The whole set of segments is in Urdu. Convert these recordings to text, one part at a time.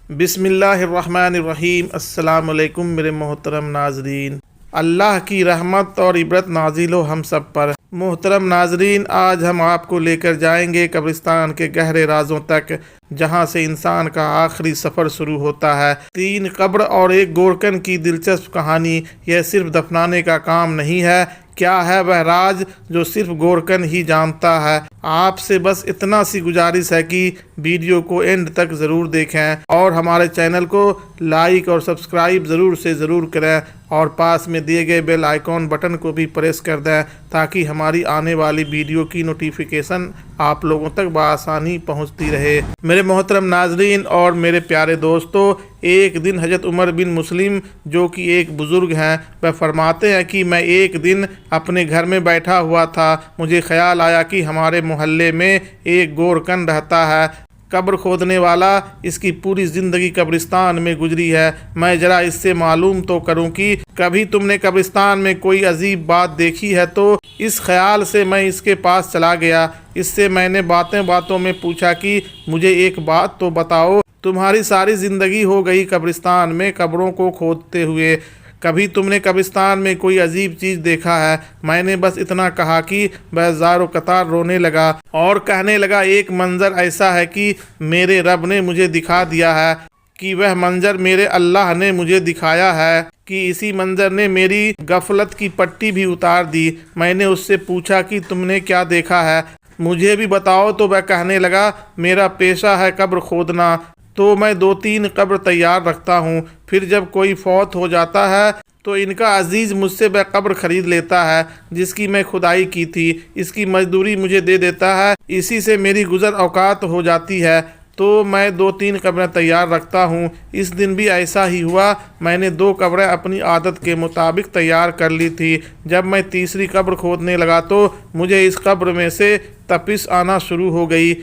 بسم اللہ الرحمن الرحیم۔ السلام علیکم میرے محترم ناظرین، اللہ کی رحمت اور عبرت نازل ہو ہم سب پر۔ محترم ناظرین، آج ہم آپ کو لے کر جائیں گے قبرستان کے گہرے رازوں تک، جہاں سے انسان کا آخری سفر شروع ہوتا ہے۔ 3 قبر اور ایک گورکن کی دلچسپ کہانی۔ یہ صرف دفنانے کا کام نہیں ہے، کیا ہے وہ راز جو صرف گورکن ہی جانتا ہے۔ آپ سے بس اتنا سی گزارش ہے کہ ویڈیو کو اینڈ تک ضرور دیکھیں اور ہمارے چینل کو لائک اور سبسکرائب ضرور سے ضرور کریں، اور پاس میں دیے گئے بیل آئیکن بٹن کو بھی پریس کر دیں تاکہ ہماری آنے والی ویڈیو کی نوٹیفیکیشن آپ لوگوں تک بآسانی پہنچتی رہے۔ میرے محترم ناظرین اور میرے پیارے دوستو، ایک دن حضرت عمر بن مسلم جو کہ ایک بزرگ ہیں، وہ فرماتے ہیں کہ میں ایک دن اپنے گھر میں بیٹھا ہوا تھا، مجھے خیال آیا کہ ہمارے محلے میں ایک گورکن رہتا ہے، قبر کھودنے والا، اس کی پوری زندگی قبرستان میں گزری ہے، میں ذرا اس سے معلوم تو کروں کہ کبھی تم نے قبرستان میں کوئی عجیب بات دیکھی ہے۔ تو اس خیال سے میں اس کے پاس چلا گیا، اس سے میں نے باتوں میں پوچھا کہ مجھے ایک بات تو بتاؤ، تمہاری ساری زندگی ہو گئی قبرستان میں قبروں کو کھودتے ہوئے، کبھی تم نے قبرستان میں کوئی عجیب چیز دیکھا ہے؟ میں نے بس اتنا کہا کہ وہ زار و قطار رونے لگا اور کہنے لگا، ایک منظر ایسا ہے کہ میرے رب نے مجھے دکھا دیا ہے، کہ وہ منظر میرے اللہ نے مجھے دکھایا ہے، کہ اسی منظر نے میری غفلت کی پٹی بھی اتار دی۔ میں نے اس سے پوچھا کہ تم نے کیا دیکھا ہے، مجھے بھی بتاؤ۔ تو وہ کہنے لگا، میرا پیشہ ہے قبر کھودنا، تو میں 2-3 قبر تیار رکھتا ہوں، پھر جب کوئی فوت ہو جاتا ہے تو ان کا عزیز مجھ سے وہ قبر خرید لیتا ہے جس کی میں کھدائی کی تھی، اس کی مزدوری مجھے دے دیتا ہے، اسی سے میری گزر اوقات ہو جاتی ہے، تو میں 2-3 قبریں تیار رکھتا ہوں۔ اس دن بھی ایسا ہی ہوا، میں نے 2 قبریں اپنی عادت کے مطابق تیار کر لی تھی۔ جب میں تیسری قبر کھودنے لگا تو مجھے اس قبر میں سے تپش آنا شروع ہو گئی،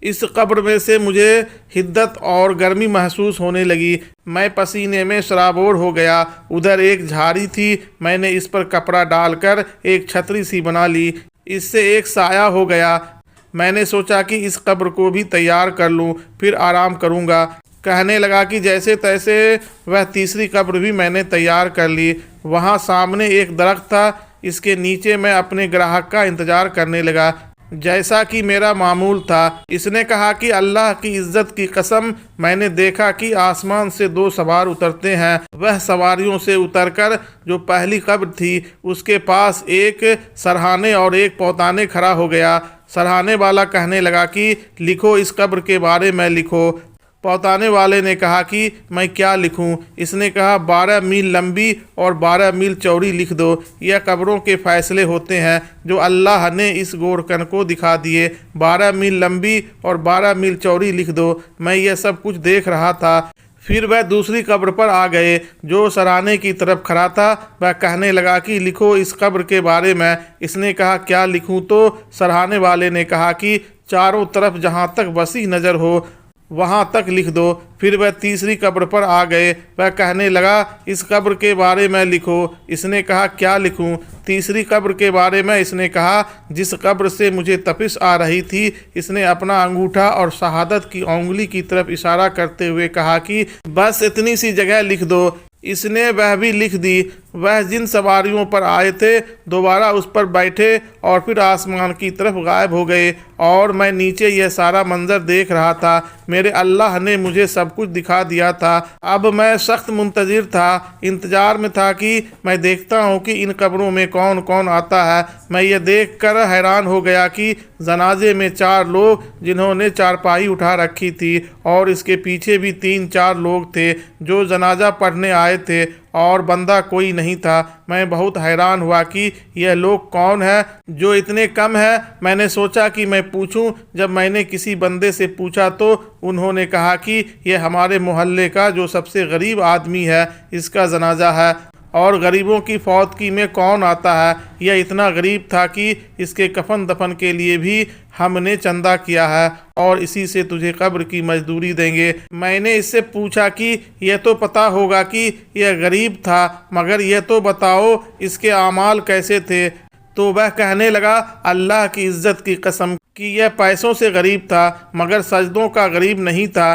اس قبر میں سے مجھے حدت اور گرمی محسوس ہونے لگی، میں پسینے میں سرابور ہو گیا۔ ادھر ایک جھاڑی تھی، میں نے اس پر کپڑا ڈال کر ایک چھتری سی بنا لی، اس سے ایک سایہ ہو گیا۔ میں نے سوچا کہ اس قبر کو بھی تیار کر لوں، پھر آرام کروں گا۔ کہنے لگا کہ جیسے تیسے وہ تیسری قبر بھی میں نے تیار کر لی۔ وہاں سامنے ایک درخت تھا، اس کے نیچے میں اپنے گراہک کا انتظار کرنے لگا، جیسا کہ میرا معمول تھا۔ اس نے کہا کہ اللہ کی عزت کی قسم، میں نے دیکھا کہ آسمان سے 2 سوار اترتے ہیں۔ وہ سواریوں سے اتر کر جو پہلی قبر تھی اس کے پاس ایک سرہانے اور ایک پوتانے کھڑا ہو گیا۔ سرہانے والا کہنے لگا کہ لکھو، اس قبر کے بارے میں لکھو۔ پوتانے والے نے کہا کہ میں کیا لکھوں؟ اس نے کہا 12 میل لمبی اور 12 میل چوڑی لکھ دو، یہ قبروں کے فیصلے ہوتے ہیں جو اللہ نے اس گورکن کو دکھا دیے، 12 میل لمبی اور 12 میل چوڑی لکھ دو۔ میں یہ سب کچھ دیکھ رہا تھا۔ پھر وہ دوسری قبر پر آ گئے جو سرانے کی طرف کھڑا تھا، وہ کہنے لگا کہ لکھو اس قبر کے بارے میں۔ اس نے کہا کیا لکھوں؟ تو سرانے والے نے کہا کہ چاروں طرف جہاں تک وسیع نظر ہو وہاں تک لکھ دو۔ پھر وہ تیسری قبر پر آ گئے، وہ کہنے لگا اس قبر کے بارے میں لکھو۔ اس نے کہا کیا لکھوں؟ تیسری قبر کے بارے میں اس نے کہا جس قبر سے مجھے تپش آ رہی تھی۔ اس نے اپنا انگوٹھا اور شہادت کی انگلی کی طرف اشارہ کرتے ہوئے کہا کہ بس اتنی سی جگہ لکھ دو۔ اس نے وہ بھی لکھ دی۔ وہ جن سواریوں پر آئے تھے دوبارہ اس پر بیٹھے اور پھر آسمان کی طرف غائب ہو گئے، اور میں نیچے یہ سارا منظر دیکھ رہا تھا۔ میرے اللہ نے مجھے سب کچھ دکھا دیا تھا۔ اب میں سخت منتظر تھا، انتظار میں تھا کہ میں دیکھتا ہوں کہ ان قبروں میں کون کون آتا ہے۔ میں یہ دیکھ کر حیران ہو گیا کہ جنازے میں 4 لوگ جنہوں نے چارپائی اٹھا رکھی تھی، اور اس کے پیچھے بھی 3-4 لوگ تھے جو جنازہ پڑھنے آئے تھے، اور بندہ کوئی نہیں تھا۔ میں بہت حیران ہوا کہ یہ لوگ کون ہیں جو اتنے کم ہیں۔ میں نے سوچا کہ میں پوچھوں۔ جب میں نے کسی بندے سے پوچھا تو انہوں نے کہا کہ یہ ہمارے محلے کا جو سب سے غریب آدمی ہے، اس کا جنازہ ہے، اور غریبوں کی فوتگی میں کون آتا ہے؟ یہ اتنا غریب تھا کہ اس کے کفن دفن کے لیے بھی ہم نے چندہ کیا ہے، اور اسی سے تجھے قبر کی مزدوری دیں گے۔ میں نے اس سے پوچھا کہ یہ تو پتہ ہوگا کہ یہ غریب تھا، مگر یہ تو بتاؤ اس کے اعمال کیسے تھے؟ تو وہ کہنے لگا اللہ کی عزت کی قسم کہ یہ پیسوں سے غریب تھا، مگر سجدوں کا غریب نہیں تھا۔